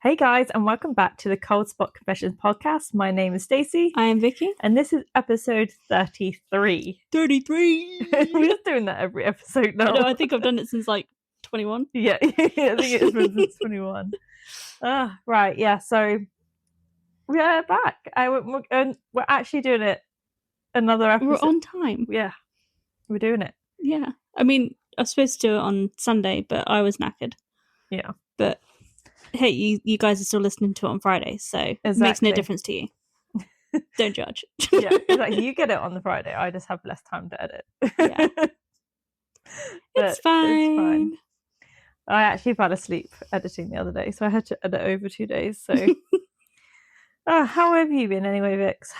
Hey guys, and welcome back to the Cold Spot Confessions podcast. My name is Stacey. I am Vicky. And this is episode 33. 33! We're just doing that every episode now. I think I've done it since like 21. Yeah, I think it's been since 21. Right, yeah, so we're back. We're actually doing it another episode. We're on time. Yeah, we're doing it. Yeah. I mean, I was supposed to do it on Sunday, but I was knackered. Yeah. But hey, you guys are still listening to it on Friday, so it makes no difference to you. Don't judge. Yeah, exactly. You get it on the Friday. I just have less time to edit. Yeah. It's fine. I actually fell asleep editing the other day, so I had to edit over 2 days. So, how have you been anyway, Vix?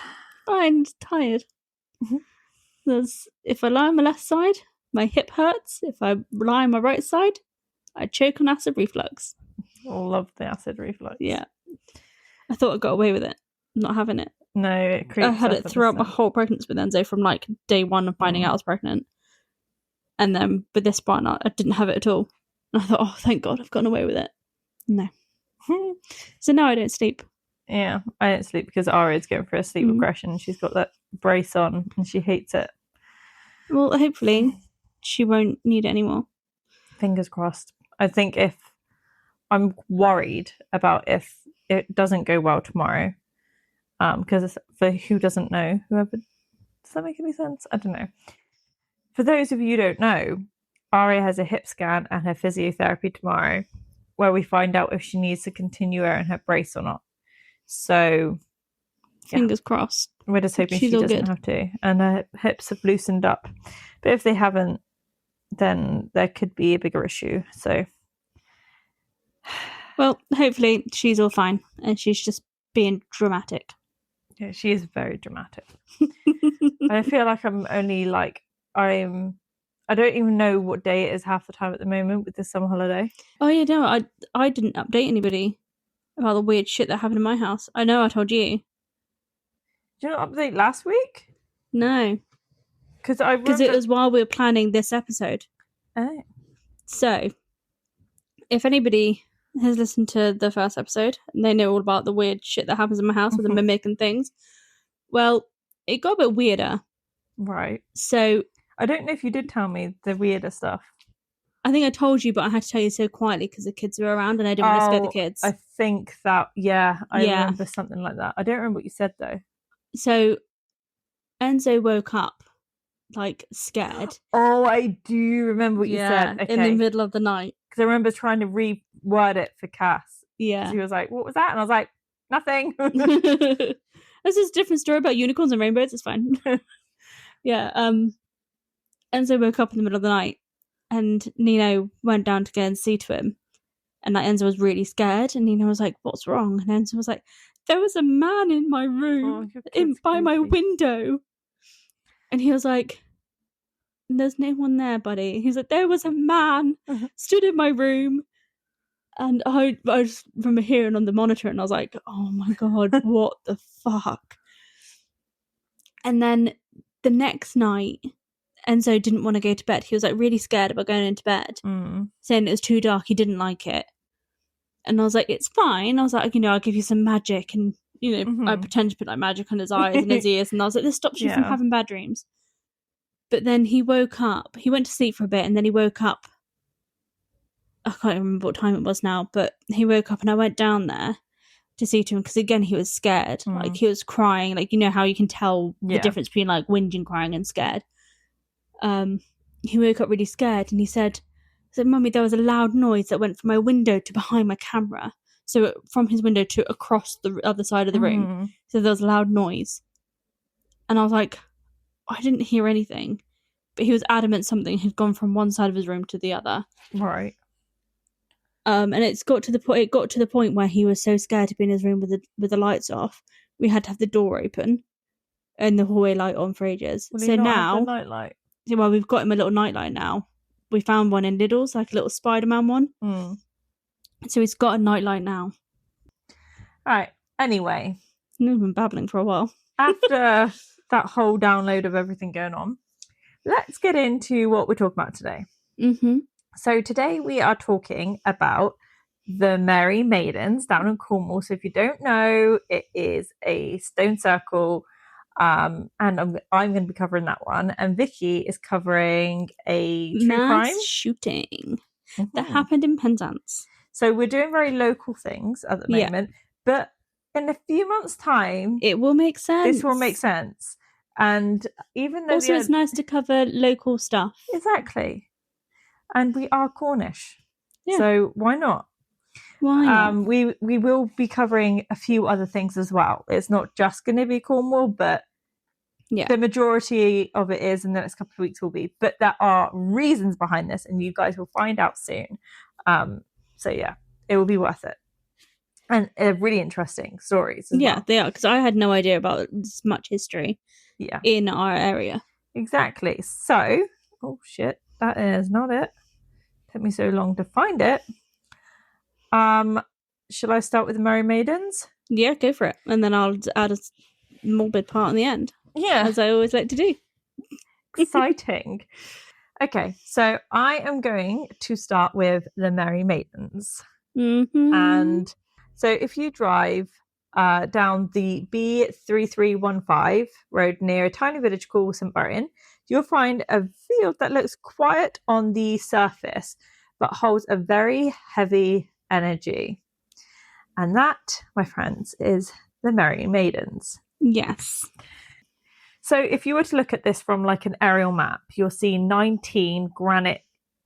I'm tired. If I lie on my left side, my hip hurts. If I lie on my right side, I choke on acid reflux. Love the acid reflux. Yeah. I thought I got away with it. I'm not having it. No, it creeps. I had it throughout my whole pregnancy with Enzo from like day one of finding out I was pregnant. And then with this one, I didn't have it at all. And I thought, oh, thank God, I've gotten away with it. No. So now I don't sleep. Yeah, I don't sleep because Aria's going for a sleep regression. She's got that brace on and she hates it. Well, hopefully she won't need it anymore. Fingers crossed. I think I'm worried about if it doesn't go well tomorrow. Because for who doesn't know, does that make any sense? I don't know. For those of you who don't know, Aria has a hip scan and her physiotherapy tomorrow, where we find out if she needs to continue wearing her brace or not. So, fingers crossed. We're just hoping she doesn't have to. And her hips have loosened up. But if they haven't, then there could be a bigger issue. So, well, hopefully she's all fine and she's just being dramatic. Yeah, she is very dramatic. I feel like I'm only like I don't even know what day it is half the time at the moment with the summer holiday. Oh yeah, no, I didn't update anybody about the weird shit that happened in my house. I know I told you. Did you not update last week? No. Because it was while we were planning this episode. Oh. So, if anybody has listened to the first episode and they know all about the weird shit that happens in my house with the mimic and things, well, it got a bit weirder. Right. So, I don't know if you did tell me the weirder stuff. I think I told you, but I had to tell you so quietly because the kids were around and I didn't want to scare the kids. I think that, I remember something like that. I don't remember what you said though. So, Enzo woke up, like, scared. Oh, I do remember what you said. Okay. In the middle of the night. Because I remember trying to reword it for Cass. Yeah. She was like, what was that? And I was like, nothing. This is a different story about unicorns and rainbows. It's fine. Yeah. Enzo woke up in the middle of the night and Nino went down to go and see to him. And like, Enzo was really scared. And Nino was like, what's wrong? And Enzo was like, there was a man in my room by my window. And he was like, there's no one there, buddy. He's like, there was a man stood in my room. And I just remember hearing on the monitor and I was like, oh my God, what the fuck? And then the next night, Enzo didn't want to go to bed. He was like really scared about going into bed, saying it was too dark. He didn't like it. And I was like, it's fine. I was like, I'll give you some magic. And, I pretend to put like magic on his eyes and his ears. And I was like, this stops you from having bad dreams. But then he woke up. He went to sleep for a bit and then he woke up. I can't remember what time it was now, but he woke up and I went down there to see to him because, again, he was scared. Like, he was crying. Like, how you can tell the difference between, like, whinging, crying and scared. He woke up really scared and he said, Mummy, there was a loud noise that went from my window to behind my camera. So from his window to across the other side of the room. So there was a loud noise. And I was like, I didn't hear anything. But he was adamant something had gone from one side of his room to the other. Right. And it got to the point where he was so scared to be in his room with the lights off. We had to have the door open and the hallway light on for ages. So now, have the night light? Well, we've got him a little nightlight now. We found one in Lidl's, like a little Spider-Man one. So he's got a nightlight now. Right. Anyway, we've been babbling for a while. After that whole download of everything going on, let's get into what we're talking about today. So today we are talking about the Merry Maidens down in Cornwall. So if you don't know, it is a stone circle. And I'm going to be covering that one. And Vicky is covering a true crime mass shooting that happened in Penzance. So we're doing very local things at the moment. But in a few months' time, it will make sense. This will make sense. And even though also, it's nice to cover local stuff. Exactly. And we are Cornish. Yeah. So why not? Why not? We will be covering a few other things as well. It's not just going to be Cornwall, but the majority of it is in the next couple of weeks will be. But there are reasons behind this, and you guys will find out soon. So yeah, it will be worth it. And really interesting stories as well. They are, because I had no idea about this much history in our area. Exactly. So, oh shit, that is not it. Took me so long to find it. Shall I start with the Merry Maidens? Yeah, go for it. And then I'll add a morbid part in the end. Yeah. As I always like to do. Exciting. Okay, so I am going to start with the Merry Maidens. Mm-hmm. And so if you drive down the B3315 road near a tiny village called St Buryan, you'll find a field that looks quiet on the surface, but holds a very heavy energy. And that, my friends, is the Merry Maidens. Yes. So if you were to look at this from like an aerial map, you'll see 19 granite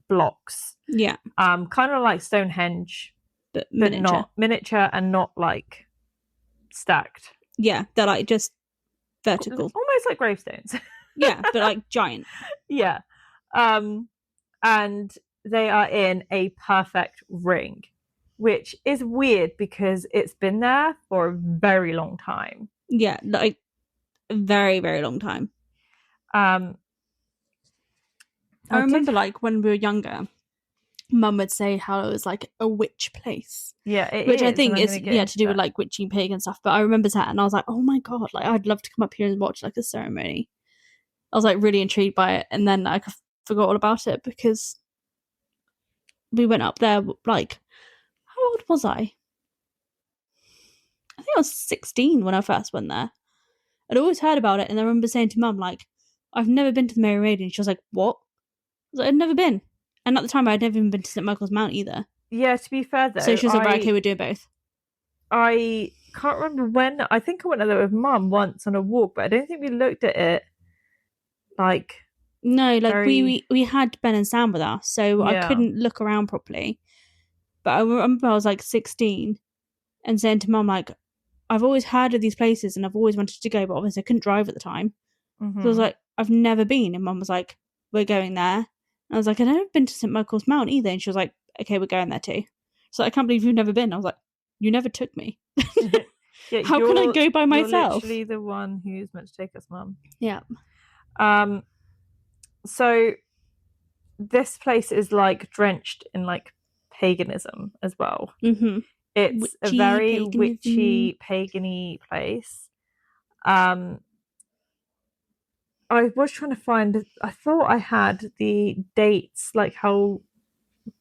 blocks. Yeah. Kind of like Stonehenge, but not miniature and not like stacked. Yeah, they're like just vertical. Almost like gravestones. Yeah, but like giant. Yeah. And they are in a perfect ring, which is weird because it's been there for a very long time. Yeah, like a very, very long time. I remember like when we were younger, Mum would say how it was like a witch place. Yeah, which I think is to do with like witching pig and stuff. But I remember that and I was like, oh my god, like I'd love to come up here and watch like a ceremony. I was like really intrigued by it, and then I forgot all about it because we went up there. Like, how old was I? I think I was 16 when I first went there. I'd always heard about it, and I remember saying to Mum, like, I've never been to the Merry Maidens. She was like, what? I was like, I'd never been. And at the time, I'd never even been to St Michael's Mount either. Yeah, to be fair though. So she was like, right, okay, we're doing both. I can't remember when. I think I went there with Mum once on a walk, but I don't think we looked at it. Like, no, like we had Ben and Sam with us, so I couldn't look around properly. But I remember I was like 16 and saying to Mum, like, I've always heard of these places and I've always wanted to go, but obviously I couldn't drive at the time. Mm-hmm. So I was like, I've never been. And Mum was like, we're going there. And I was like, I've never been to St Michael's Mount either. And she was like, okay, we're going there too. So I can't believe you've never been. I was like, you never took me. Yeah, how can I go by myself? You're literally the one who's meant to take us, Mum. Yeah. So this place is like drenched in like paganism as well. Mm-hmm. It's witchy, a very paganism. witchy, pagany place. I was trying to find. I thought I had the dates, like how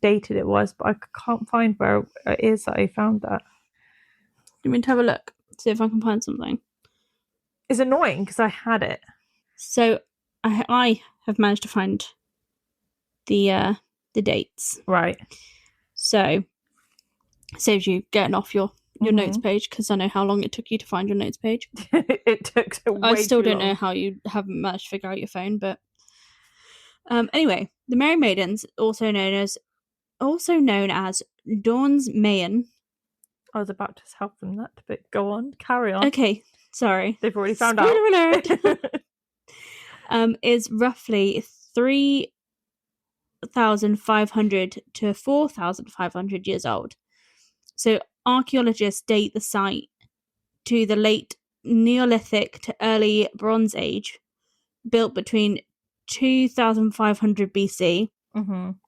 dated it was, but I can't find where it is that I found that. Do you want me to have a look? See if I can find something. It's annoying because I had it. So I have managed to find the dates. Right. So saves you getting off your notes page, because I know how long it took you to find your notes page. It took way I still too don't long. know how you haven't managed to figure out your phone, but anyway, the Merry Maidens, also known as Dawn's Mayan. I was about to help them that, but go on, carry on. Okay, sorry. They've already found Spoiler out. Alert. Is roughly 3,500 to 4,500 years old. So archaeologists date the site to the late Neolithic to early Bronze Age, built between 2,500 BC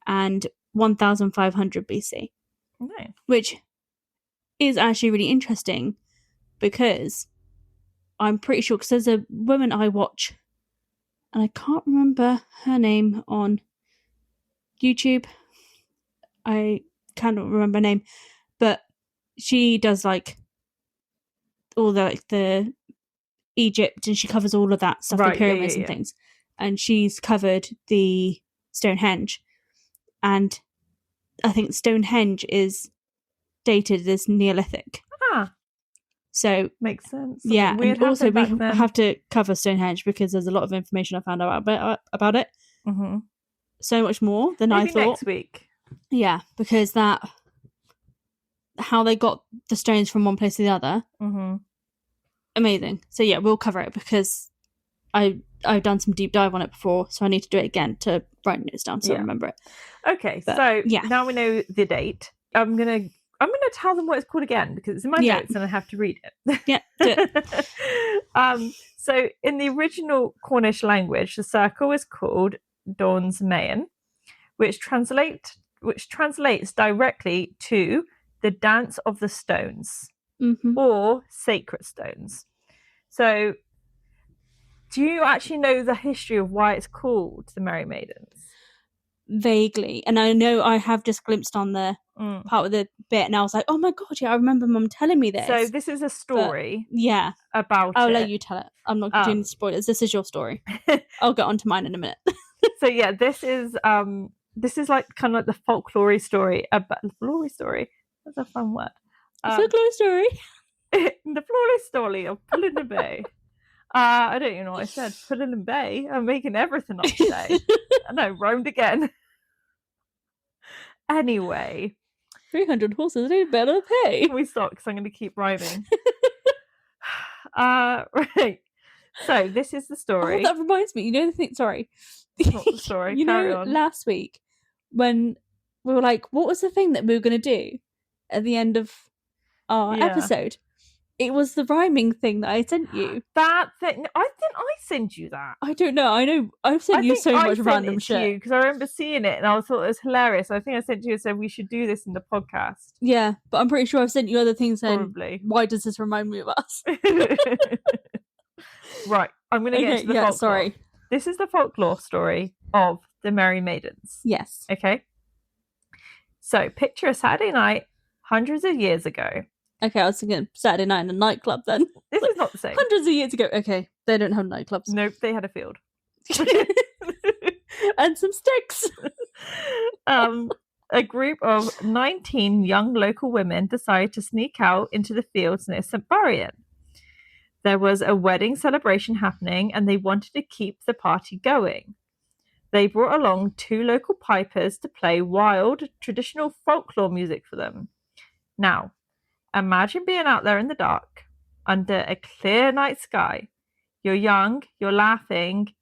and 1,500 BC. Nice. Which is actually really interesting because I'm pretty sure, because there's a woman I watch and I can't remember her name on YouTube. I cannot remember her name. she does like all the Egypt, and she covers all of that stuff, Right, the pyramids yeah. and things. And she's covered the Stonehenge, and I think Stonehenge is dated as Neolithic. So Makes sense. Yeah, and also we then. have to cover Stonehenge because there's a lot of information I found out about it. Mm-hmm. So much more than Maybe I thought. next week. Yeah, because how they got the stones from one place to the other. Mm-hmm. Amazing. So yeah, we'll cover it because I've done some deep dive on it before, so I need to do it again to write notes down so I remember it. Okay, so now we know the date. I'm gonna tell them what it's called again because it's in my notes and I have to read it. Yeah, do it. So in the original Cornish language, the circle is called Dons Maen, which translates directly to the dance of the stones or sacred stones. So do you actually know the history of why it's called the Merry Maidens? Vaguely, and I know I have just glimpsed on the part with the bit, and I was like, "Oh my god, yeah, I remember Mum telling me this." So this is a story, about I'll it. let you tell it. I'm not doing spoilers. This is your story. I'll get onto mine in a minute. So yeah, this is like kind of like the folklore story about the folklore story. That's a fun word. Folklore story. The folklore story of Pullin Bay. I don't even know what I said. Pullin Bay. I'm making everything up today. I know, rhymed again. Anyway, 300 horses need better pay. Can we stop? Because I'm going to keep rhyming. Right. So this is the story. Oh, that reminds me. You know the thing. Sorry. It's not the story. Carry on. Last week when we were like, what was the thing that we were going to do at the end of our episode? It was the rhyming thing that I sent you. That thing. I send you that. I don't know. I know I've sent you so much random shit. Because I remember seeing it and I thought it was hilarious. I think I sent you and said we should do this in the podcast. Yeah, but I'm pretty sure I've sent you other things saying, probably. Why does this remind me of us? Right, I'm going to get into the folklore. Sorry. This is the folklore story of the Merry Maidens. Yes. Okay. So picture a Saturday night hundreds of years ago. Okay, I was thinking Saturday night in a nightclub then. This is not the same. Hundreds of years ago. Okay, they don't have nightclubs. Nope, they had a field. And some sticks. A group of 19 young local women decided to sneak out into the fields near St Buryan. There was a wedding celebration happening and they wanted to keep the party going. They brought along 2 local pipers to play wild, traditional folklore music for them. Now, imagine being out there in the dark, under a clear night sky. You're young, you're laughing,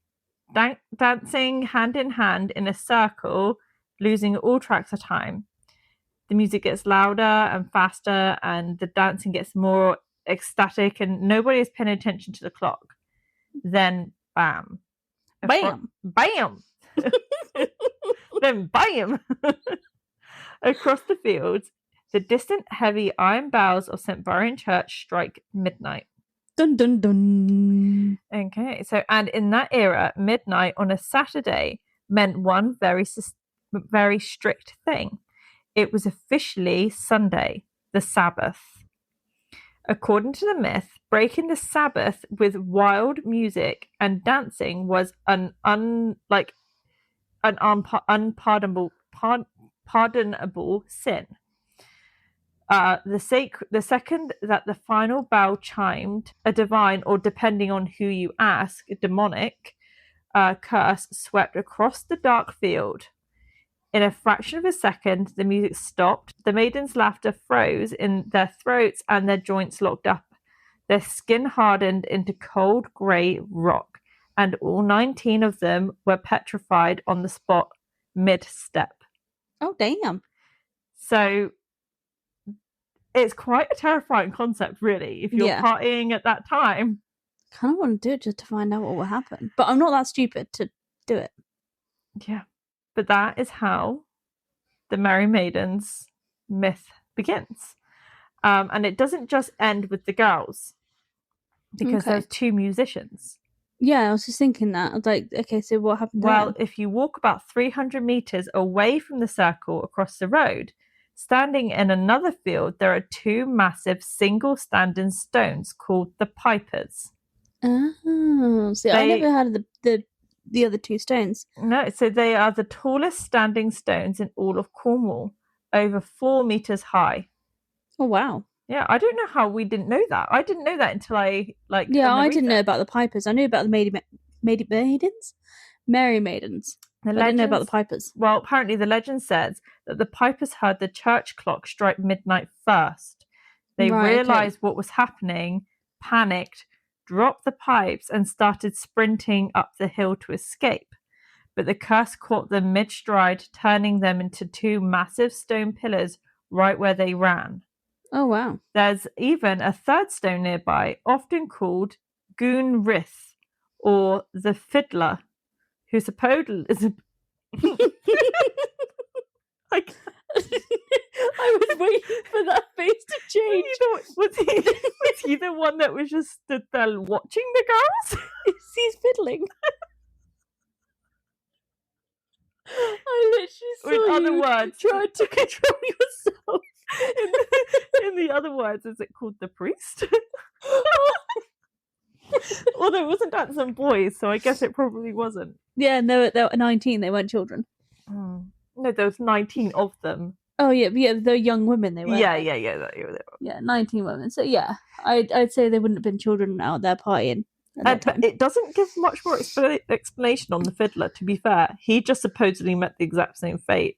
dancing hand in hand in a circle, losing all tracks of time. The music gets louder and faster, and the dancing gets more ecstatic, and nobody is paying attention to the clock. Then, bam. Bam! Bam! Then, bam! Across the fields, the distant, heavy iron bells of St Buryan Church strike midnight. Dun dun dun. Okay, so and in that era, midnight on a Saturday meant one very strict thing. It was officially Sunday, the Sabbath. According to the myth, breaking the Sabbath with wild music and dancing was an unpardonable sin. The second that the final bell chimed, a divine, or depending on who you ask, demonic curse swept across the dark field. In a fraction of a second, the music stopped. The maidens' laughter froze in their throats and their joints locked up. Their skin hardened into cold grey rock, and all 19 of them were petrified on the spot mid-step. Oh, damn. So it's quite a terrifying concept, really, if you're partying at that time. I kind of want to do it just to find out what will happen. But I'm not that stupid to do it. Yeah. But that is how the Merry Maidens myth begins. And it doesn't just end with the girls, because there's 2 musicians. Yeah, I was just thinking that. I was like, okay, so what happened Well, if you walk about 300 meters away from the circle across the road, Standing in another field, there are two massive single standing stones called the Pipers. Oh, see, I never heard of the other two stones. No, so they are the tallest standing stones in all of Cornwall, over 4 meters high. Oh, wow. Yeah, I don't know how we didn't know that. I didn't know that until I Yeah, I didn't know about the Pipers. I knew about the Maidens, Merry Maidens. I didn't know about the Pipers. Well, apparently the legend says that the Pipers heard the church clock strike midnight first. They realised what was happening, panicked, dropped the pipes, and started sprinting up the hill to escape. But the curse caught them mid-stride, turning them into two massive stone pillars right where they ran. Oh, wow. There's even a third stone nearby, often called Goon Rith, or the Fiddler, who supposedly is a... I was waiting for that face to change. Was he the one that was just stood there watching the girls? He's fiddling. I literally saw in other you words, trying to control yourself. In the other words, is it called the priest? Although it wasn't dancing boys, so I guess it probably wasn't. Yeah, no, they were 19. They weren't children. Oh. No, there was 19 of them. Oh yeah, they're young women. They were. Yeah. Yeah, 19 women. So yeah, I'd say they wouldn't have been children out there partying. But it doesn't give much more explanation on the fiddler. To be fair, he just supposedly met the exact same fate.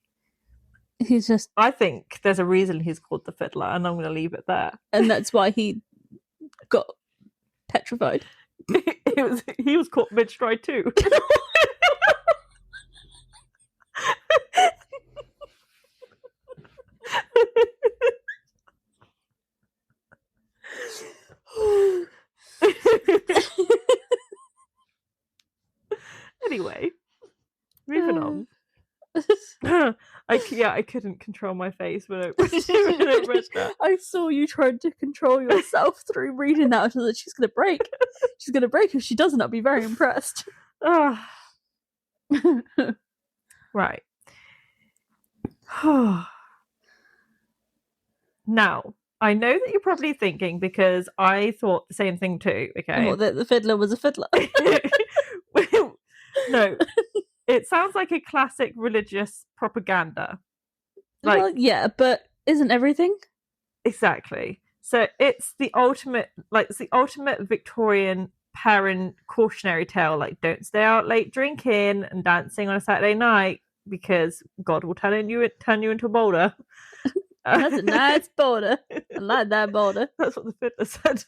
He's just. I think there's a reason he's called the fiddler, and I'm going to leave it there. And that's why he got petrified. He was caught mid-stride too. Anyway, moving on. I couldn't control my face when I read that. I saw you trying to control yourself through reading that. I thought that she's going to break. She's going to break. If she doesn't, I'll be very impressed. Right. Now, I know that you're probably thinking, because I thought the same thing too, okay? What, the fiddler was a fiddler? No. It sounds like a classic religious propaganda. Well, yeah, but isn't everything? Exactly. So it's the ultimate Victorian parent cautionary tale, like, don't stay out late drinking and dancing on a Saturday night because God will turn you into a boulder. That's a nice boulder. I like that boulder. That's what the fiddler said.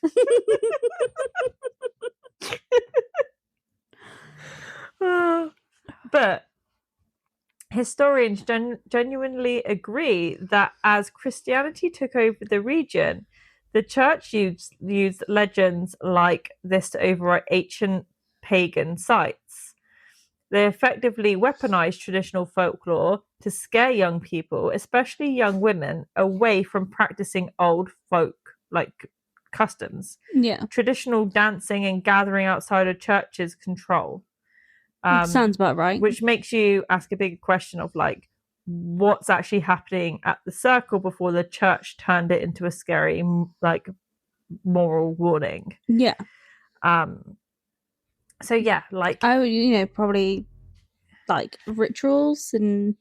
But historians genuinely agree that as Christianity took over the region, the church used legends like this to overwrite ancient pagan sites. They effectively weaponized traditional folklore to scare young people, especially young women, away from practicing old folk like customs. Yeah. Traditional dancing and gathering outside of churches control. Sounds about right. Which makes you ask a big question of, like, what's actually happening at the circle before the church turned it into a scary, like, moral warning. Yeah. So yeah, like, I would, probably like rituals and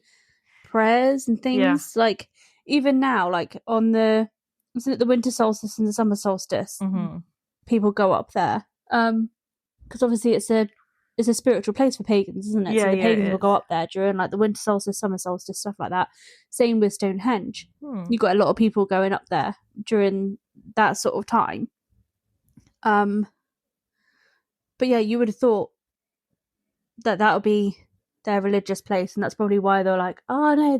prayers and things. Yeah. Like even now, like on the winter solstice and the summer solstice, people go up there. Because obviously it's a spiritual place for pagans, isn't it? Yeah, so the pagans it will go up there during like the winter solstice, summer solstice, stuff like that. Same with Stonehenge. You've got a lot of people going up there during that sort of time. But yeah, you would have thought that would be their religious place, and that's probably why they're like, oh no,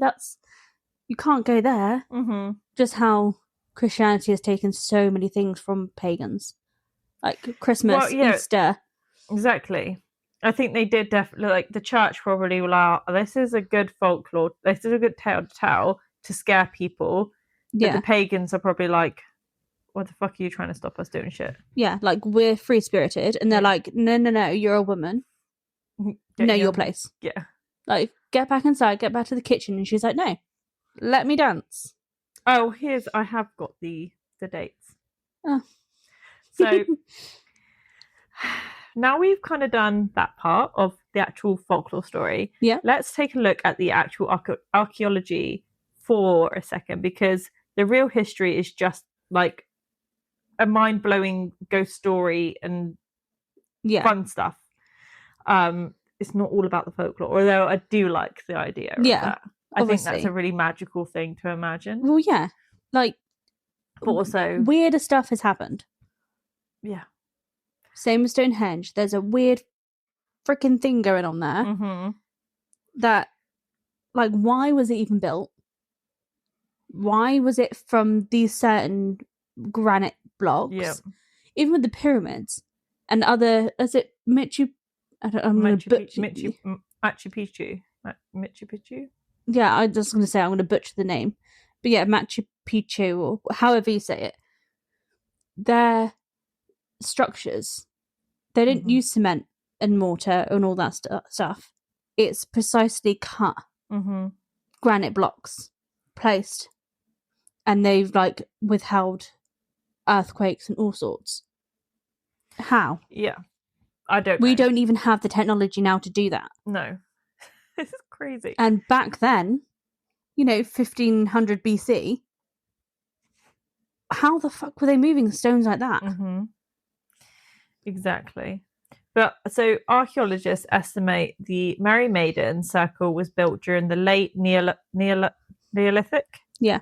you can't go there. Just how Christianity has taken so many things from pagans, like Christmas, Easter. Exactly. I think they did definitely, like, the church probably were like, this is a good folklore, this is a good tale to tell to scare people. But the pagans are probably like, what the fuck are you trying to stop us doing shit? Yeah, like, we're free-spirited, and they're like, no, you're a woman. Know your place. Yeah. Like, get back inside, get back to the kitchen. And she's like, no, let me dance. Oh, I have got the dates. Oh. So now we've kind of done that part of the actual folklore story. Yeah. Let's take a look at the actual archaeology for a second, because the real history is just like a mind-blowing ghost story and fun stuff. It's not all about the folklore, although I do like the idea of that. I think that's a really magical thing to imagine. Well, yeah. Like, but also weirder stuff has happened. Yeah. Same as Stonehenge. There's a weird freaking thing going on there. Mm-hmm. That, like, why was it even built? Why was it from these certain granite blocks? Yeah. Even with the pyramids and other, is it Machu? I'm going to butcher Machu Picchu. Machu Picchu. Yeah, I was just going to say I'm going to butcher the name, but yeah, Machu Picchu or however you say it. Their structures, they didn't use cement and mortar and all that stuff. It's precisely cut granite blocks placed, and they've like withheld earthquakes and all sorts. How? Yeah, I don't. We don't even have the technology now to do that. No, this is crazy. And back then, 1500 BC. How the fuck were they moving stones like that? Mm-hmm. Exactly. But so archaeologists estimate the Merry Maidens Circle was built during the late Neolithic, yeah,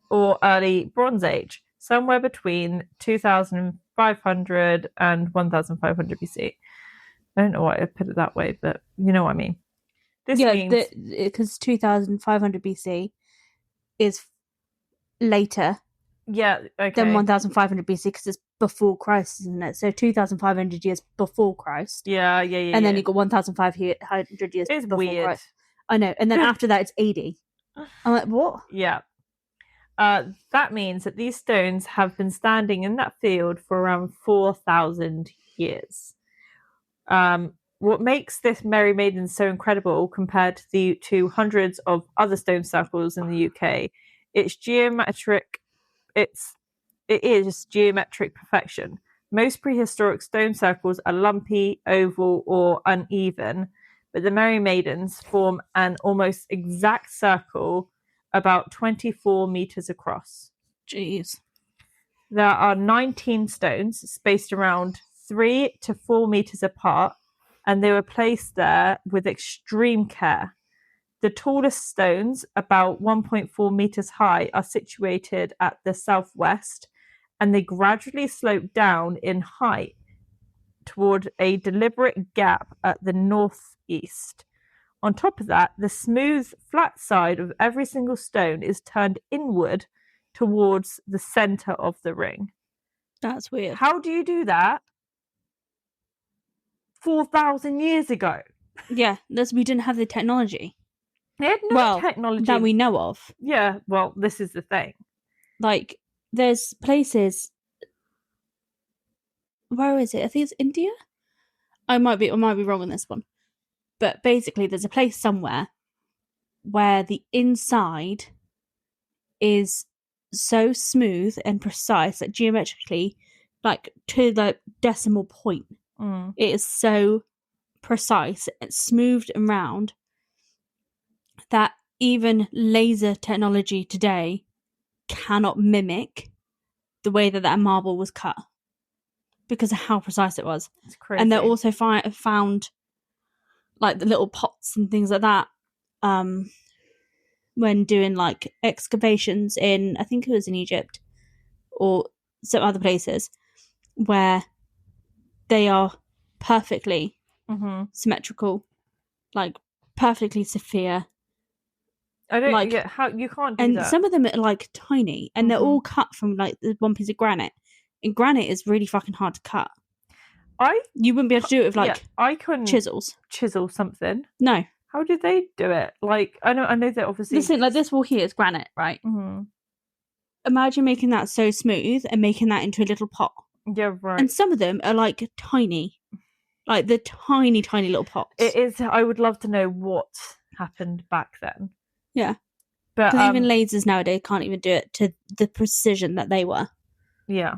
or early Bronze Age, somewhere between 2500 and 1500 BC. I don't know why I put it that way, but you know what I mean. This means because 2500 BC is later. Yeah, okay. Than 1500 BC, because it's before Christ, isn't it? So 2500 years before Christ. Yeah. And then you've got 1500 years it's before weird. Christ. I know. And then after that, it's 80. I'm like, what? Yeah. That means that these stones have been standing in that field for around 4,000 years. What makes this Merry Maidens so incredible compared to hundreds of other stone circles in the UK, it is geometric perfection. Most prehistoric stone circles are lumpy, oval, or uneven, but the Merry Maidens form an almost exact circle about 24 meters across. Jeez. There are 19 stones spaced around 3 to 4 meters apart, and they were placed there with extreme care. The tallest stones, about 1.4 meters high, are situated at the southwest, and they gradually slope down in height toward a deliberate gap at the northeast. On top of that, the smooth, flat side of every single stone is turned inward towards the center of the ring. That's weird. How do you do that 4,000 years ago? Yeah, we didn't have the technology. They had no technology that we know of. Yeah, well, this is the thing. Like, there's places. Where is it? I think it's India. I might be wrong on this one, but basically, there's a place somewhere where the inside is so smooth and precise, like geometrically, like to the decimal point. It is so precise and smoothed and round that even laser technology today cannot mimic the way that marble was cut because of how precise it was. It's crazy. And they also found like the little pots and things like that when doing like excavations in, I think it was in Egypt or some other places, where they are perfectly symmetrical, like perfectly sphere. I don't get how you can't do and that. And some of them are like tiny, and they're all cut from like the one piece of granite. And granite is really fucking hard to cut. You wouldn't be able to do it with like I couldn't chisels. Chisel something. No. How did they do it? Like I know that obviously. Listen, like this wall here is granite, right? Mm-hmm. Imagine making that so smooth and making that into a little pot. Yeah, right. And some of them are like tiny, like the tiny, tiny little pots. It is. I would love to know what happened back then. Yeah. But Because even lasers nowadays can't even do it to the precision that they were. yeah.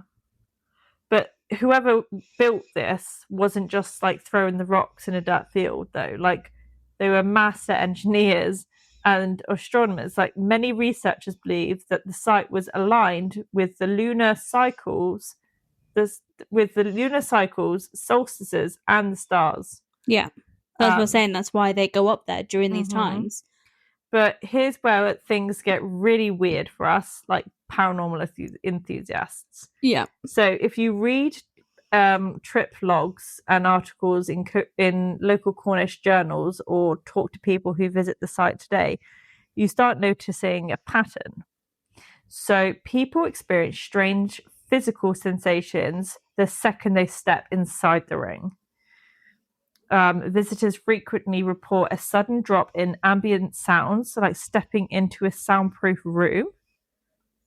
But whoever built this wasn't just like throwing the rocks in a dirt field, though. Like, they were master engineers and astronomers. Like, many researchers believe that the site was aligned with the lunar cycles, solstices, and the stars. Yeah. That's what I'm saying. That's why they go up there during these times. But here's where things get really weird for us, like paranormal enthusiasts. Yeah. So if you read trip logs and articles in local Cornish journals or talk to people who visit the site today, you start noticing a pattern. So people experience strange physical sensations the second they step inside the ring. Visitors frequently report a sudden drop in ambient sounds, like stepping into a soundproof room.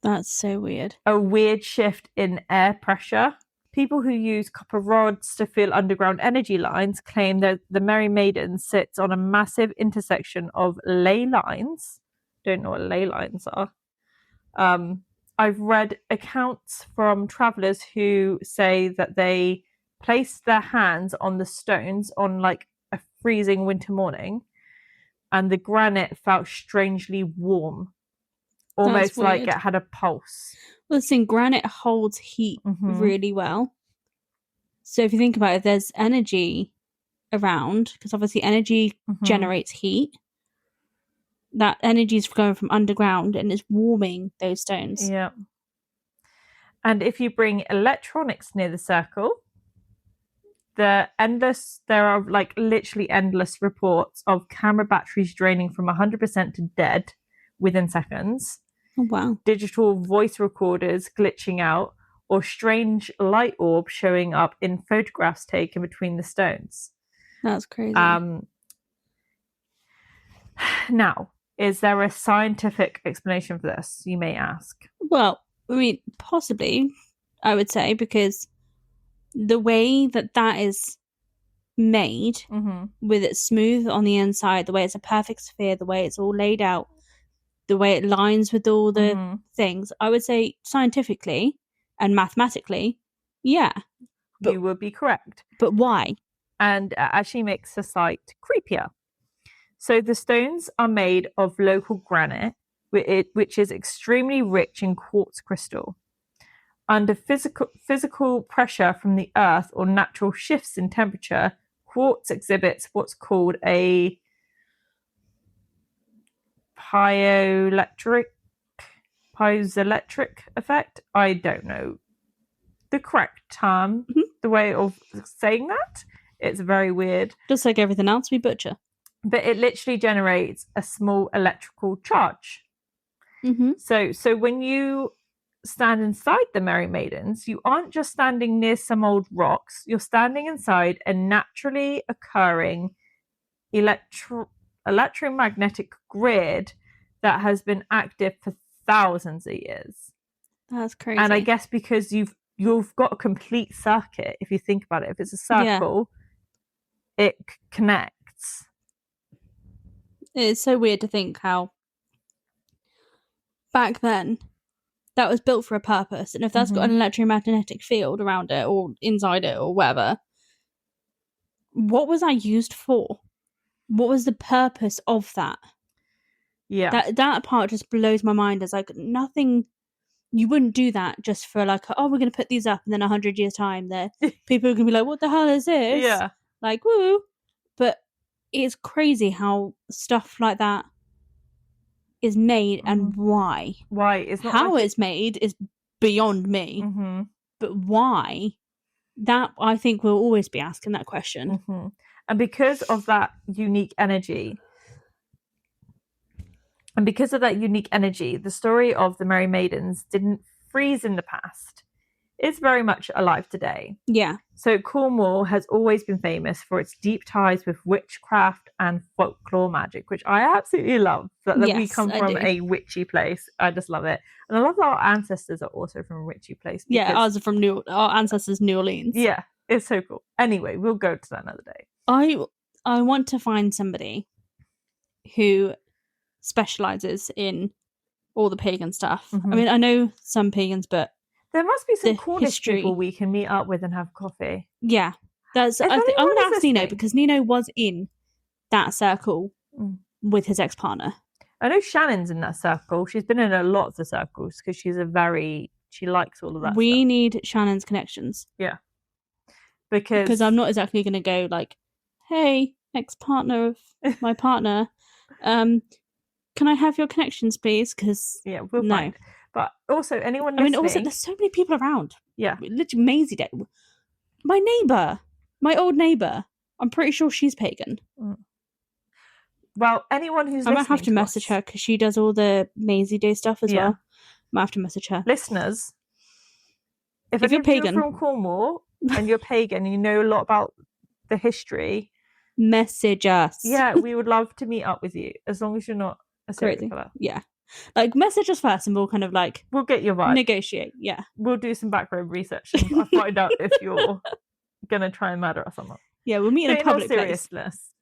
That's so weird. A weird shift in air pressure. People who use copper rods to feel underground energy lines claim that the Merry Maidens sits on a massive intersection of ley lines. Don't know what ley lines are. I've read accounts from travellers who say that they placed their hands on the stones on like a freezing winter morning, and the granite felt strangely warm, almost like it had a pulse. Listen, granite holds heat really well. So if you think about it, there's energy around, because obviously energy generates heat. That energy is going from underground and is warming those stones. Yeah. And if you bring electronics near the circle, there are like literally endless reports of camera batteries draining from 100% to dead within seconds. Oh, wow. Digital voice recorders glitching out, or strange light orbs showing up in photographs taken between the stones. That's crazy. Now, is there a scientific explanation for this, you may ask? Well, I mean, possibly, I would say, because the way that is made, with it smooth on the inside, the way it's a perfect sphere, the way it's all laid out, the way it lines with all the things, I would say scientifically and mathematically, yeah. But, you would be correct. But why? And it actually makes the site creepier. So the stones are made of local granite, which is extremely rich in quartz crystal. Under physical pressure from the earth or natural shifts in temperature, quartz exhibits what's called a piezoelectric effect. I don't know the correct term, the way of saying that. It's very weird. Just like everything else we butcher. But it literally generates a small electrical charge. So when you stand inside the Merry Maidens, you aren't just standing near some old rocks. You're standing inside a naturally occurring electromagnetic grid that has been active for thousands of years. That's crazy. And I guess because you've got a complete circuit, if you think about it. If it's a circle, it connects. It's so weird to think how back then that was built for a purpose, and if that's got an electromagnetic field around it or inside it or whatever, what was that used for? What was the purpose of that? Yeah, that part just blows my mind. As like, nothing, you wouldn't do that just for like, oh, we're going to put these up, and then 100 years time there people are going to be like, what the hell is this? Yeah, like, woo. But it's crazy how stuff like that is made and why. It's not how it's made is beyond me. But why? That, I think, we'll always be asking that question. And because of that unique energy, the story of the Merry Maidens didn't freeze in the past. It's very much alive today. Yeah. So Cornwall has always been famous for its deep ties with witchcraft and folklore magic, which I absolutely love. That we come from a witchy place. I just love it. And I love that our ancestors are also from a witchy place. Yeah, ours are from our ancestors, New Orleans. Yeah, it's so cool. Anyway, we'll go to that another day. I want to find somebody who specializes in all the pagan stuff. Mhm. I mean, I know some pagans, but There must be some the Cornish history- people we can meet up with and have coffee. yeah, that's. If I'm anyone going to is ask Nino listening- because Nino was in that circle Mm. with his ex-partner. I know Shannon's in that circle. She's been in a lot of the circles because she likes all of that We stuff. need Shannon's connections Because I'm not exactly going to go like, "Hey, ex-partner of my partner, can I have your connections, please?" Because yeah, we'll no. find. But also, anyone I mean, listening, also there's so many people around. yeah, Literally, Maisie Day. My neighbour, my old neighbour. I'm pretty sure she's pagan. well, anyone who's I might listening have to message us, her because she does all the Maisie Day stuff as Yeah. well. Might have to message her. listeners, if If any you're of you are pagan- from Cornwall and you're pagan and you know a lot about the history, Message us. yeah, we would love to meet up with you as long as you're not a serial Crazy. killer. Yeah. Like, message us first and we'll kind of like We'll get your vibe. negotiate. Yeah. We'll do some background research and find out if you're gonna try and murder us or not. Yeah, we'll meet in But a in all public place. seriousness,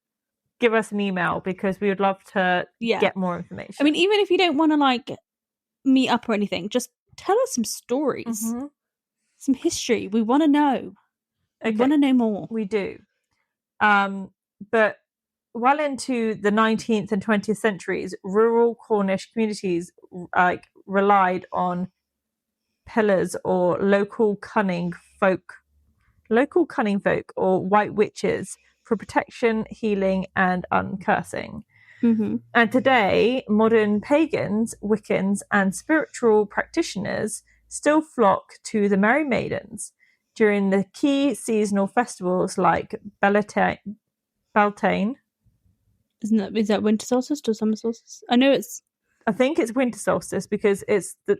give us an email because we would love to Yeah. get more information. I mean, even if you don't want to like meet up or anything, just tell us some stories, Mhm. some history. We want to know. We Okay. want to know more. We do. But well into the 19th and 20th centuries, rural Cornish communities relied on pillars or local cunning folk or white witches for protection, healing, and uncursing. Mm-hmm. And today, modern pagans, Wiccans, and spiritual practitioners still flock to the Merry Maidens during the key seasonal festivals like Beltane. Is that winter solstice or summer solstice? I know it's. I think it's winter solstice because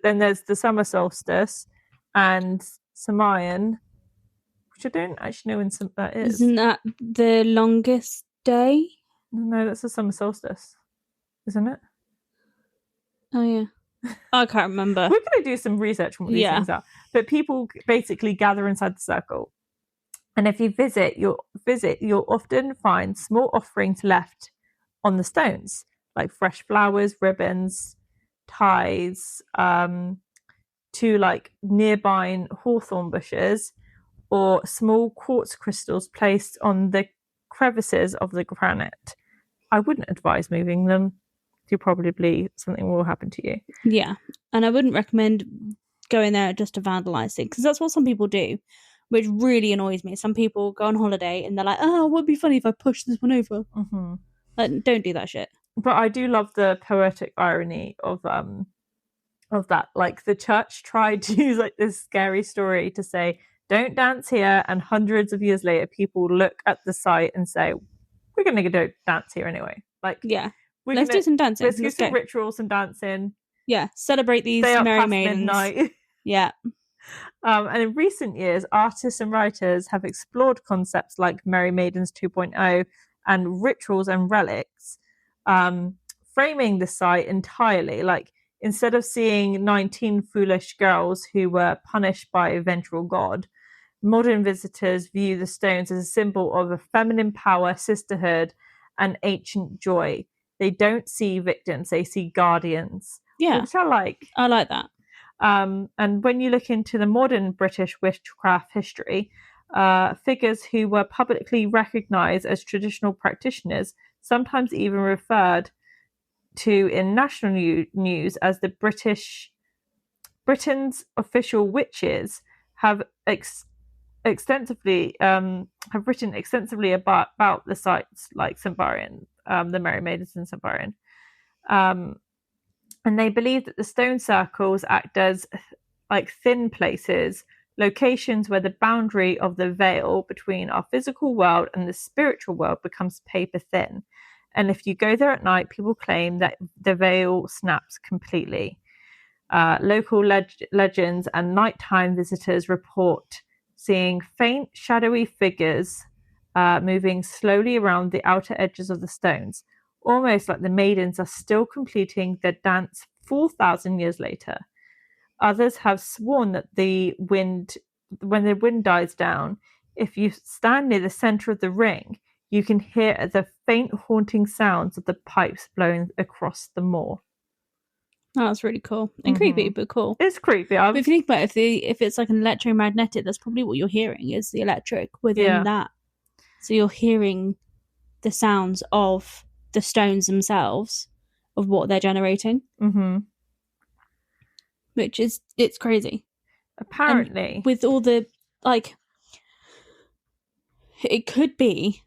then there's the summer solstice and Samayan, which I don't actually know when that is. Isn't that the longest day? No, that's the summer solstice, isn't it? Oh yeah. I can't remember. We're going to do some research on what these Yeah. things are. But people basically gather inside the circle. And if you visit, you'll often find small offerings left on the stones, like fresh flowers, ribbons, ties, to like nearby hawthorn bushes, or small quartz crystals placed on the crevices of the granite. I wouldn't advise moving them. Probably something will happen to you. Yeah, and I wouldn't recommend going there just to vandalise things because that's what some people do, which really annoys me. Some people go on holiday and they're like, "Oh, it would be funny if I pushed this one over." Mm-hmm. Like, don't do that shit. But I do love the poetic irony of that. Like the church tried to use like this scary story to say, "Don't dance here," and hundreds of years later, people look at the site and say, "We're going to go dance here anyway." Like, Yeah, let's do some dancing. Let's do some go. rituals, some dancing. Yeah, celebrate these Stay up Merry past Maidens. midnight. Yeah. And in recent years, artists and writers have explored concepts like Merry Maidens 2.0 and rituals and relics, framing the site entirely. Like, instead of seeing 19 foolish girls who were punished by a vengeful god, modern visitors view the stones as a symbol of a feminine power, sisterhood, and ancient joy. They don't see victims, they see guardians. Yeah. Which I like. I like that. And when you look into the modern British witchcraft history, figures who were publicly recognised as traditional practitioners, sometimes even referred to in national news as the Britain's official witches, have written extensively about the sites like St Buryan, the Merry Maidens in St Buryan. And they believe that the stone circles act as like thin places, locations where the boundary of the veil between our physical world and the spiritual world becomes paper thin. And if you go there at night, people claim that the veil snaps completely. Local legends and nighttime visitors report seeing faint, shadowy figures moving slowly around the outer edges of the stones, almost like the maidens are still completing their dance 4,000 years later. Others have sworn that when the wind dies down, if you stand near the center of the ring, you can hear the faint haunting sounds of the pipes blowing across the moor. Oh, that's really cool and creepy, but cool. It's creepy. But if you think about it, if it's like an electromagnetic, that's probably what you're hearing is the electric within that. So you're hearing the sounds of the stones themselves, of what they're generating. Which is, it's crazy. Apparently. And with all the, like, it could be,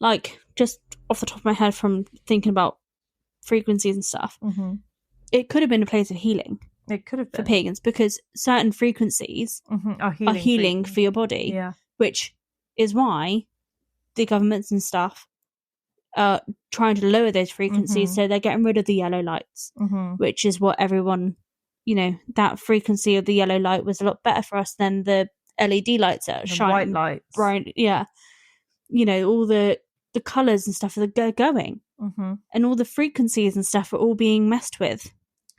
like, just off the top of my head from thinking about frequencies and stuff, it could have been a place of healing. It could have been. For pagans, because certain frequencies are healing for your body. Yeah. Which is why the governments and stuff are trying to lower those frequencies, so they're getting rid of the yellow lights, which is what everyone, you know, that frequency of the yellow light was a lot better for us than the LED lights that are shining white lights. Bright, yeah. You know, all the colours and stuff are going. And all the frequencies and stuff are all being messed with.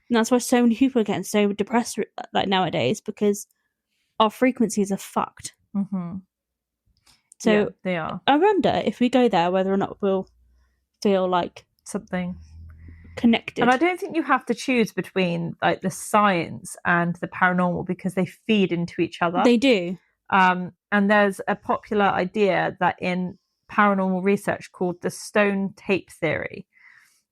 And that's why so many people are getting so depressed like nowadays, because our frequencies are fucked. So yeah, they are. I wonder if we go there whether or not we'll feel like something connected. And I don't think you have to choose between like the science and the paranormal, because they feed into each other. They do. And there's a popular idea that in paranormal research called the stone tape theory.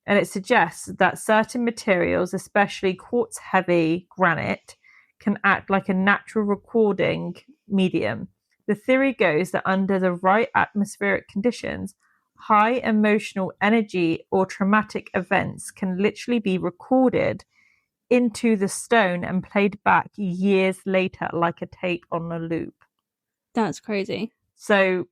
And it suggests that certain materials, especially quartz heavy granite, can act like a natural recording medium. The theory goes that under the right atmospheric conditions, high emotional energy or traumatic events can literally be recorded into the stone and played back years later like a tape on a loop. That's crazy. So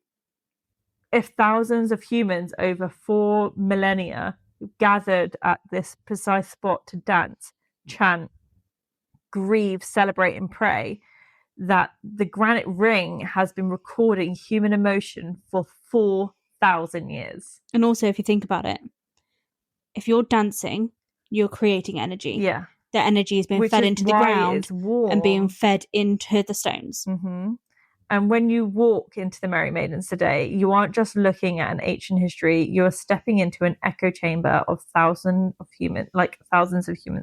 if thousands of humans over 4 millennia gathered at this precise spot to dance, chant, grieve, celebrate and pray, that the granite ring has been recording human emotion for 4,000 years. And also, if you think about it, if you're dancing, you're creating energy. Yeah. That energy is being fed into the ground and being fed into the stones. And when you walk into the Merry Maidens today, you aren't just looking at an ancient history, you're stepping into an echo chamber of thousands of humans'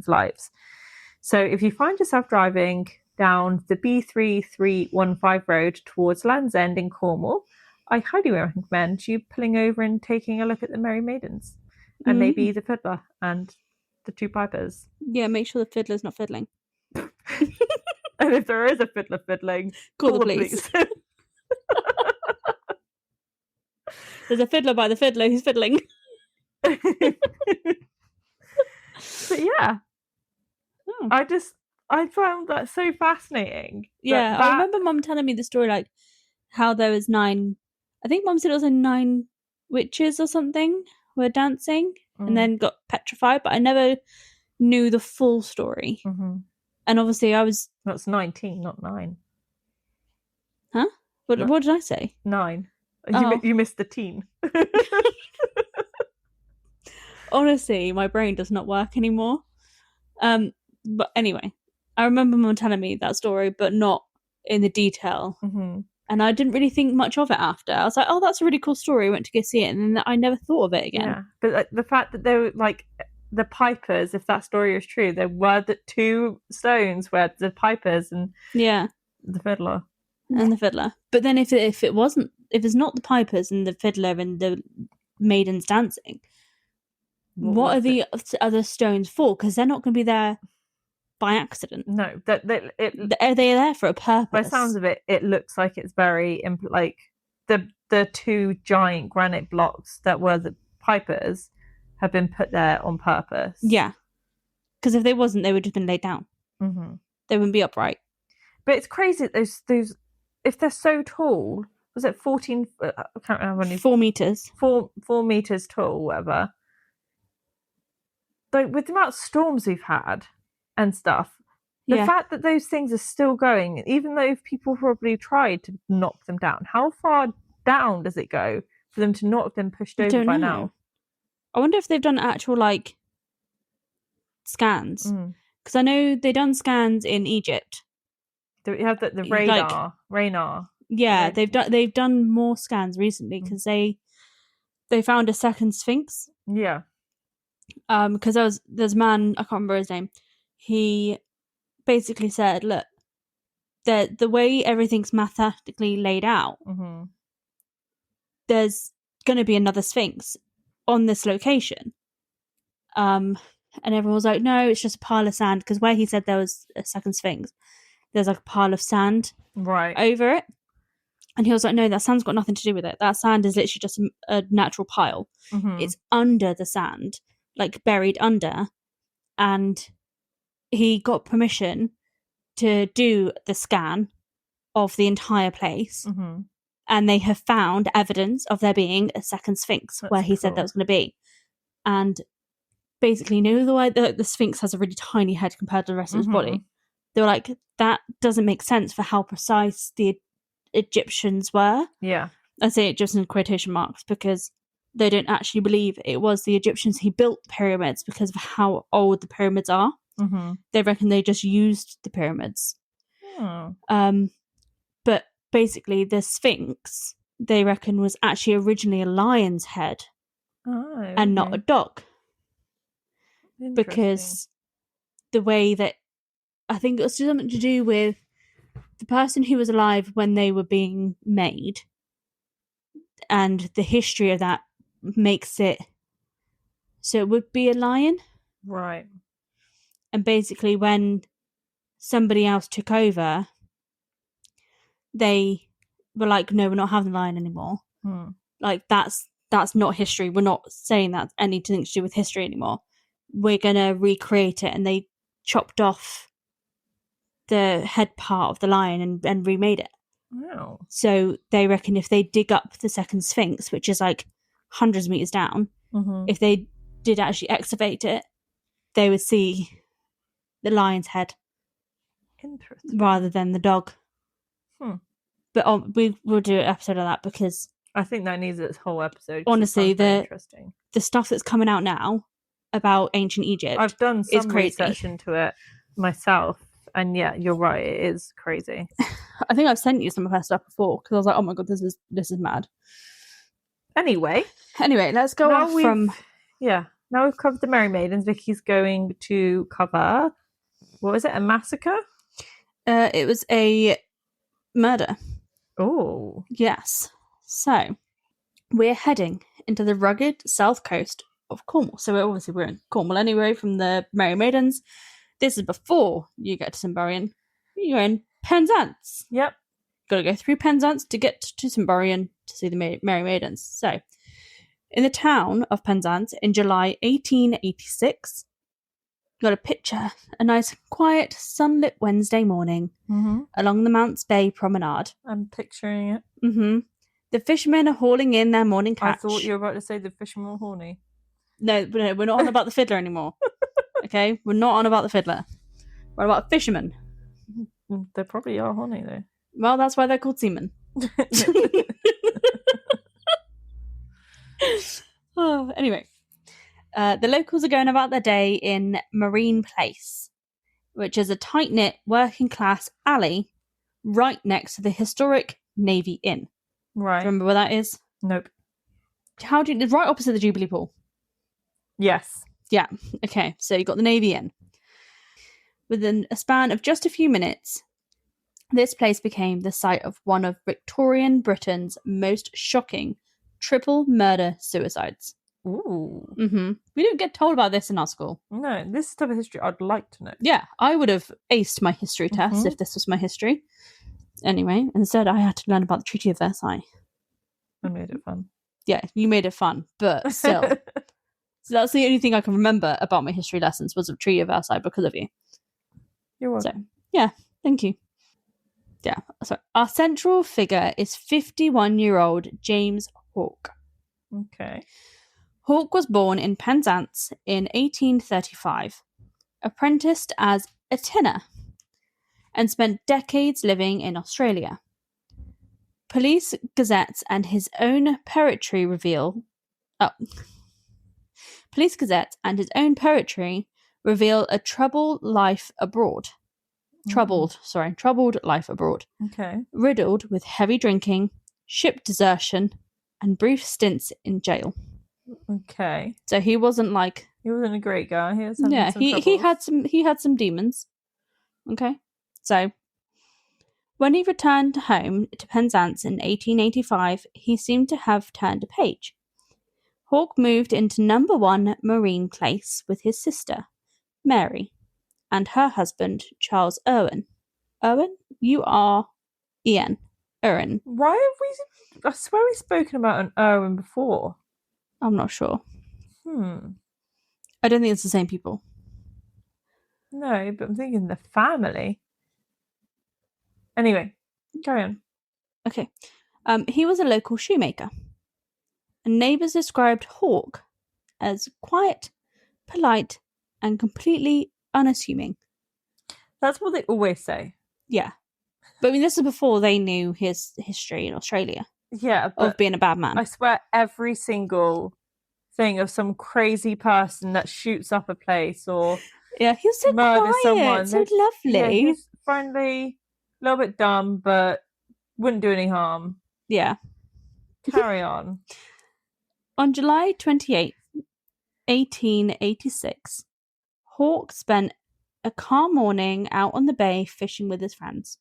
lives. So if you find yourself driving down the B3315 road towards Land's End in Cornwall, I highly recommend you pulling over and taking a look at the Merry Maidens and maybe the fiddler and the two pipers. Yeah, make sure the fiddler's not fiddling. And if there is a fiddler fiddling, call the police. There's a fiddler by the fiddler who's fiddling. But yeah. I found that so fascinating. Yeah, I remember Mum telling me the story, like how there was 9, I think Mum said it was 9 witches or something were dancing and then got petrified, but I never knew the full story. And obviously That's 19, not 9. Huh? What did I say? 9. Oh. You missed the teen. Honestly, my brain does not work anymore. But anyway, I remember Mum telling me that story, but not in the detail. And I didn't really think much of it after. I was like, oh, that's a really cool story. I went to go see it, and then I never thought of it again. Yeah, but the fact that they were like the pipers, if that story is true, there were the 2 stones where the pipers and the fiddler. And the fiddler. But then if it's not the pipers and the fiddler and the maidens dancing, what are the other stones for? Because they're not going to be there by accident. No, are they there for a purpose? By the sounds of it, it looks like it's very like the 2 giant granite blocks that were the pipers have been put there on purpose. Yeah, because if they wasn't, they would have been laid down. They wouldn't be upright. But it's crazy. Those if they're so tall, was it 14? I can't remember how many. 4 meters. 4 meters tall, whatever. Like with the amount of storms we've had and stuff, the fact that those things are still going, even though people probably tried to knock them down, how far down does it go for them to not have been pushed over by now? I wonder if they've done actual like scans, because I know they've done scans in Egypt. You have the radar. Yeah, they've done more scans recently because they found a second sphinx. Yeah. Because there's a man, I can't remember his name. he basically said, look, the way everything's mathematically laid out, there's going to be another Sphinx on this location. And everyone was like, no, it's just a pile of sand, because where he said there was a second Sphinx, there's like a pile of sand over it. And he was like, no, that sand's got nothing to do with it. That sand is literally just a natural pile. It's under the sand, like buried under. And he got permission to do the scan of the entire place. And they have found evidence of there being a second Sphinx where he said that was going to be. And basically, you know the way the Sphinx has a really tiny head compared to the rest of his body? They were like, that doesn't make sense for how precise the Egyptians were. Yeah. I say Egyptians in quotation marks because they don't actually believe it was the Egyptians who built the pyramids because of how old the pyramids are. They reckon they just used the pyramids. But basically, the Sphinx, they reckon, was actually originally a lion's head and not a dog. Because the way that, I think it was something to do with the person who was alive when they were being made, and the history of that makes it so it would be a lion. Right. And basically when somebody else took over, they were like, no, we're not having the lion anymore. Like, that's not history. We're not saying that's anything to do with history anymore. We're going to recreate it. And they chopped off the head part of the lion and remade it. Wow. So they reckon if they dig up the second Sphinx, which is like hundreds of meters down, if they did actually excavate it, they would see the lion's head. Interesting. Rather than the dog. But we will do an episode of that because I think that needs its whole episode. Honestly, the stuff that's coming out now about ancient Egypt, I've done some research into it myself, and yeah, you're right, it is crazy. I think I've sent you some of her stuff before because I was like, oh my god, this is mad. Anyway, let's go off from. Yeah, now we've covered the Merry Maidens. Vicky's going to cover, what was it, a massacre? It was a murder. Oh. Yes. So, we're heading into the rugged south coast of Cornwall. So, we're in Cornwall anyway from the Merry Maidens. This is before you get to St Buryan. You're in Penzance. Yep. Got to go through Penzance to get to St Buryan to see the Merry Maidens. So, in the town of Penzance in July 1886, got a picture, a nice, quiet, sunlit Wednesday morning along the Mounts Bay promenade. I'm picturing it. The fishermen are hauling in their morning catch. I thought you were about to say the fishermen were horny. No, we're not on about the fiddler anymore. Okay? We're not on about the fiddler. We're about fishermen. They probably are horny, though. Well, that's why they're called seamen. Anyway. The locals are going about their day in Marine Place, which is a tight-knit working-class alley right next to the historic Navy Inn. Right. Do you remember where that is? Nope. Right opposite the Jubilee Pool. Yes. Yeah. Okay. So you got the Navy Inn. Within a span of just a few minutes, this place became the site of one of Victorian Britain's most shocking triple murder suicides. Ooh. We didn't get told about this in our school. No, this is the type of history I'd like to know. Yeah, I would have aced my history test if this was my history. Anyway, instead I had to learn about the Treaty of Versailles. I made it fun. Yeah, you made it fun, but still. So that's the only thing I can remember about my history lessons was the Treaty of Versailles because of you. You're welcome. So, yeah, thank you. Yeah, so our central figure is 51-year-old James Hawke. Okay. Hawke was born in Penzance in 1835, apprenticed as a tinner, and spent decades living in Australia. Police gazettes and his own poetry reveal a troubled life abroad. Troubled life abroad. Okay. Riddled with heavy drinking, ship desertion, and brief stints in jail. Okay. So he wasn't like He wasn't a great guy. He was having some he troubles. had some demons. Okay, so when he returned home to Penzance in 1885, he seemed to have turned a page. Hawke moved into number 1 Marine Place with his sister, Mary, and her husband, Charles Irwin. Irwin? U-R-E-N. Irwin. Why have we... I swear we've spoken about an Irwin before. I'm not sure. I don't think it's the same people. No, but I'm thinking the family. Anyway, carry on. Okay. He was a local shoemaker. And neighbours described Hawke as quiet, polite, and completely unassuming. That's what they always say. Yeah. But I mean, this is before they knew his history in Australia. Yeah, but of being a bad man. I swear every single thing of some crazy person that shoots up a place or he's so murders quiet, someone. So lovely. Yeah, he's friendly, a little bit dumb, but wouldn't do any harm. Yeah. Carry on. On July 28, 1886, Hawke spent a calm morning out on the bay fishing with his friends.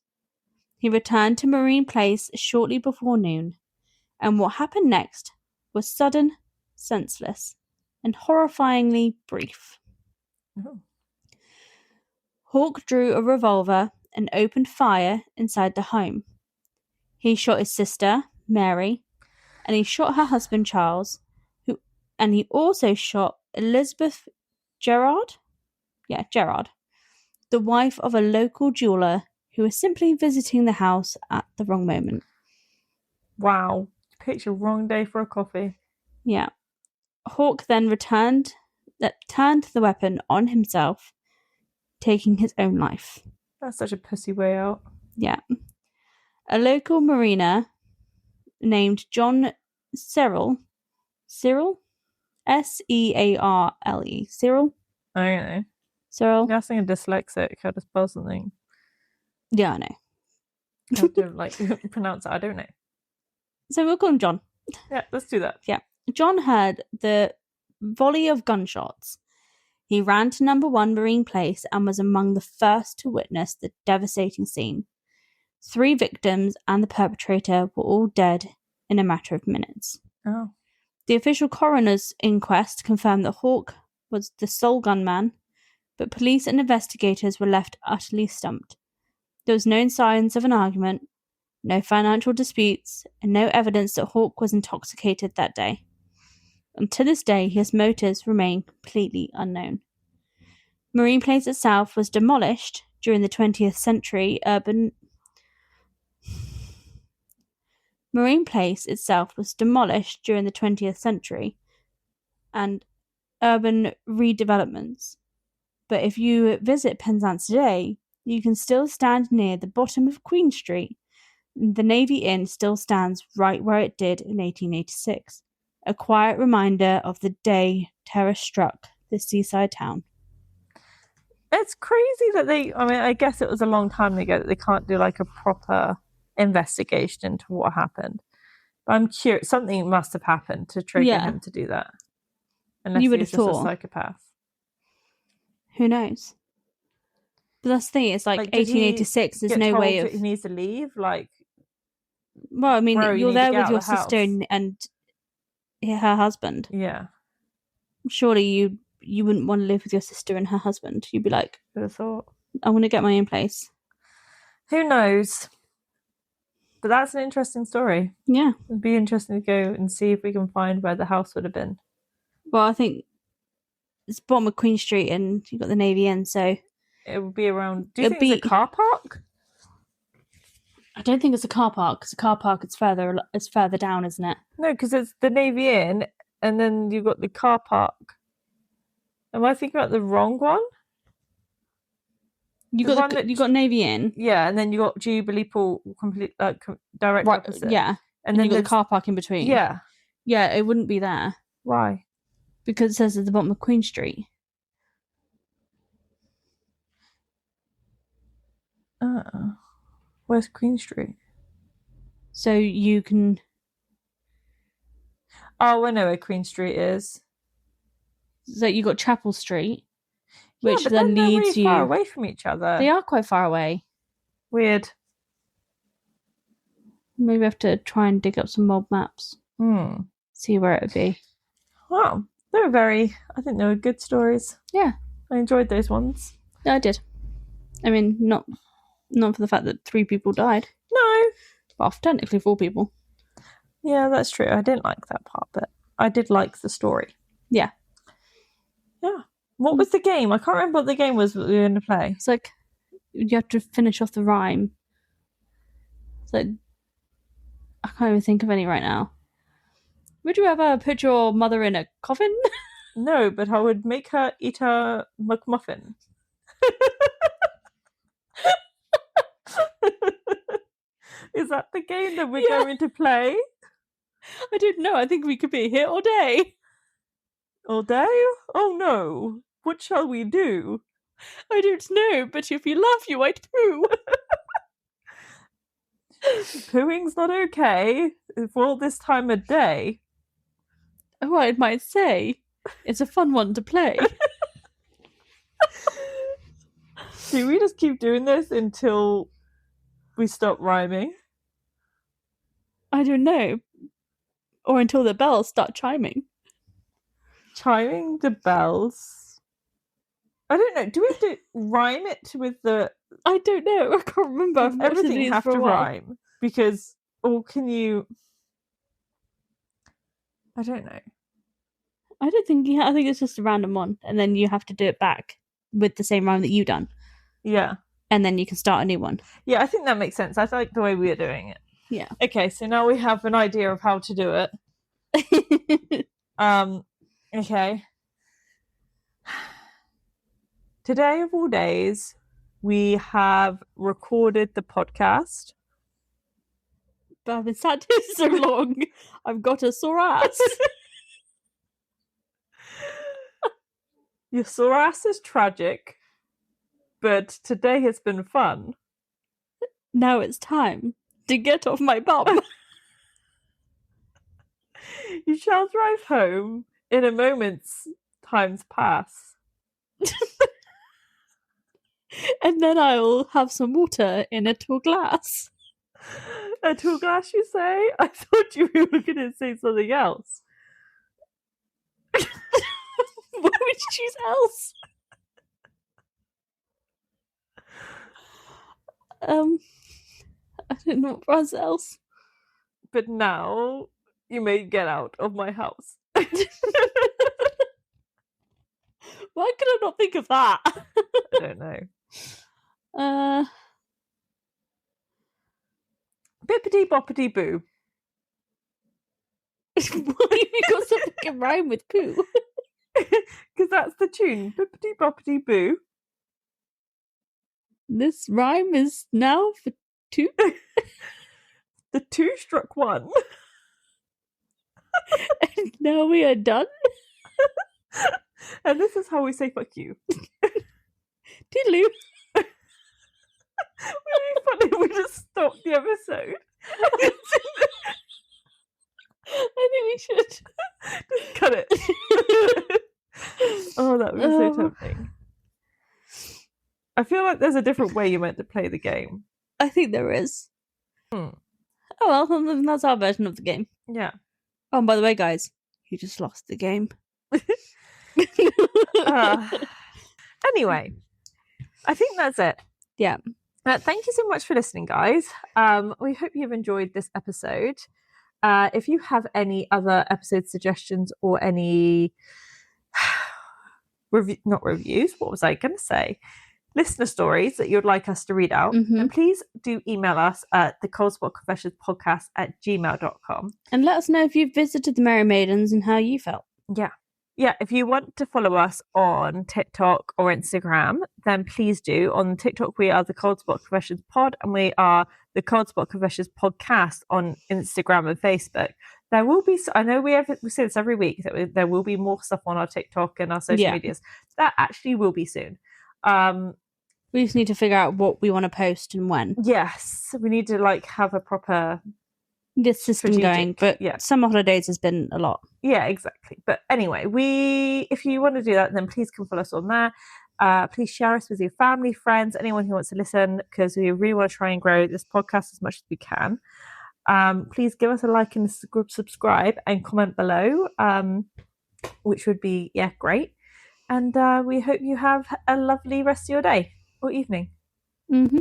He returned to Marine Place shortly before noon, and what happened next was sudden, senseless, and horrifyingly brief. Oh. Hawke drew a revolver and opened fire inside the home. He shot his sister, Mary, and he shot her husband, Charles, and he also shot Elizabeth Gerard? Yeah, Gerard, the wife of a local jeweller who was simply visiting the house at the wrong moment. Wow. Picked a wrong day for a coffee. Yeah. Hawke then turned the weapon on himself, taking his own life. That's such a pussy way out. Yeah. A local mariner named John Cyril? S-E-A-R-L-E. Cyril? I don't know. Cyril? You're asking a dyslexic how to spell something. Yeah, I know. How to pronounce it, I don't know. So we'll call him John. Yeah, let's do that. Yeah. John heard the volley of gunshots. He ran to number 1 Marine Place and was among the first to witness the devastating scene. 3 victims and the perpetrator were all dead in a matter of minutes. Oh. The official coroner's inquest confirmed that Hawke was the sole gunman, but police and investigators were left utterly stumped. There was no signs of an argument, no financial disputes, and no evidence that Hawke was intoxicated that day. And to this day, his motives remain completely unknown. Marine Place itself was demolished during the 20th century and urban redevelopments. But if you visit Penzance today, you can still stand near the bottom of Queen Street. The Navy Inn still stands right where it did in 1886, a quiet reminder of the day terror struck this seaside town. It's crazy that I guess it was a long time ago that they can't do like a proper investigation into what happened. But I'm curious, something must have happened to trigger him to do that. Unless you would he's have just thought. A psychopath. Who knows? But that's the thing, it's like 1886, there's no way of... He needs to leave, like... Well, I mean, you're there with your sister and her husband. Yeah. Surely you wouldn't want to live with your sister and her husband. You'd be like, I thought, I want to get my own place. Who knows? But that's an interesting story. Yeah. It'd be interesting to go and see if we can find where the house would have been. Well, I think it's bottom of Queen Street and you've got the Navy Inn, so... It would be around... Do you think it's a car park? I don't think it's a car park, because a car park is further down, isn't it? No, because it's the Navy Inn, and then you've got the car park. Am I thinking about the wrong one? You got Navy Inn. Yeah, and then you got Jubilee Pool, complete direct opposite. Yeah, and then you got the car park in between. Yeah, yeah, it wouldn't be there. Why? Because it says at the bottom of Queen Street. Where's Queen Street? So you can... Oh, I know where Queen Street is. So you got Chapel Street, Yeah, which but then they're leads really you far away from each other. They are quite far away. Weird. Maybe I have to try and dig up some mob maps. See where it would be. Wow. I think they were good stories. Yeah. I enjoyed those ones. Yeah, I did. I mean, not for the fact that 3 people died. No. Well, technically 4 people. Yeah, that's true. I didn't like that part, but I did like the story. Yeah. Yeah. What was the game? I can't remember what the game was that we were going to play. It's like, you have to finish off the rhyme. So, I can't even think of any right now. Would you ever put your mother in a coffin? No, but I would make her eat a McMuffin. Is that the game that we're going to play? I don't know. I think we could be here all day. All day? Oh no. What shall we do? I don't know, but if you laugh, you might poo. Pooing's not okay for all this time of day. Oh, I might say. It's a fun one to play. Do we just keep doing this until we stop rhyming? I don't know. Or until the bells start chiming. Chiming the bells? I don't know. Do we have to rhyme it with the... I don't know. I can't remember. I've watched everything these have for a to while. rhyme? Because... Or can you... I don't know. I don't think I think it's just a random one. And then you have to do it back with the same rhyme that you done. Yeah. And then you can start a new one. Yeah, I think that makes sense. I like the way we are doing it. Yeah. Okay, so now we have an idea of how to do it. Okay. Today of all days, we have recorded the podcast. But I've been sat here so long, I've got a sore ass. Your sore ass is tragic, but today has been fun. Now it's time to get off my bum. You shall drive home in a moment's time's pass. And then I'll have some water in a tall glass. A tall glass, you say? I thought you were going to say something else. What would you choose else? I don't know what else. But now you may get out of my house. Why could I not think of that? I don't know. Bippity boppity boo. Why have you got something in rhyme with poo? Because that's the tune. Bippity boppity boo. This rhyme is now for 2. The 2 struck 1. And now we are done. And this is how we say fuck you. Toodaloo. Would it be funny if we just stopped the episode? I think we should. Just cut it. Oh, that would be so tempting. I feel like there's a different way you're meant to play the game. I think there is. Oh well, then that's our version of the game. Yeah. Oh, and by the way, guys, you just lost the game. Anyway, I think that's it. Yeah. Thank you so much for listening, guys. We hope you've enjoyed this episode. If you have any other episode suggestions or any not reviews, what was I going to say? Listener stories that you'd like us to read out, then please do email us at thecoldspotconfessionspodcast@gmail.com. And let us know if you've visited the Merry Maidens and how you felt. Yeah, if you want to follow us on TikTok or Instagram, then please do. On TikTok, we are the Cold Spot Confessions Pod, and we are the Cold Spot Confessions Podcast on Instagram and Facebook. There will be, I know we say this every week, that there will be more stuff on our TikTok and our social medias. That actually will be soon. We just need to figure out what we want to post and when. Yes, we need to have a proper system going, but summer holidays has been a lot. Yeah, exactly. But anyway, if you want to do that, then please come follow us on there. Please share us with your family, friends, anyone who wants to listen, because we really want to try and grow this podcast as much as we can. Please give us a like and subscribe and comment below, which would be great. And we hope you have a lovely rest of your day or evening. Mm-hmm.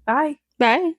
Bye. Bye.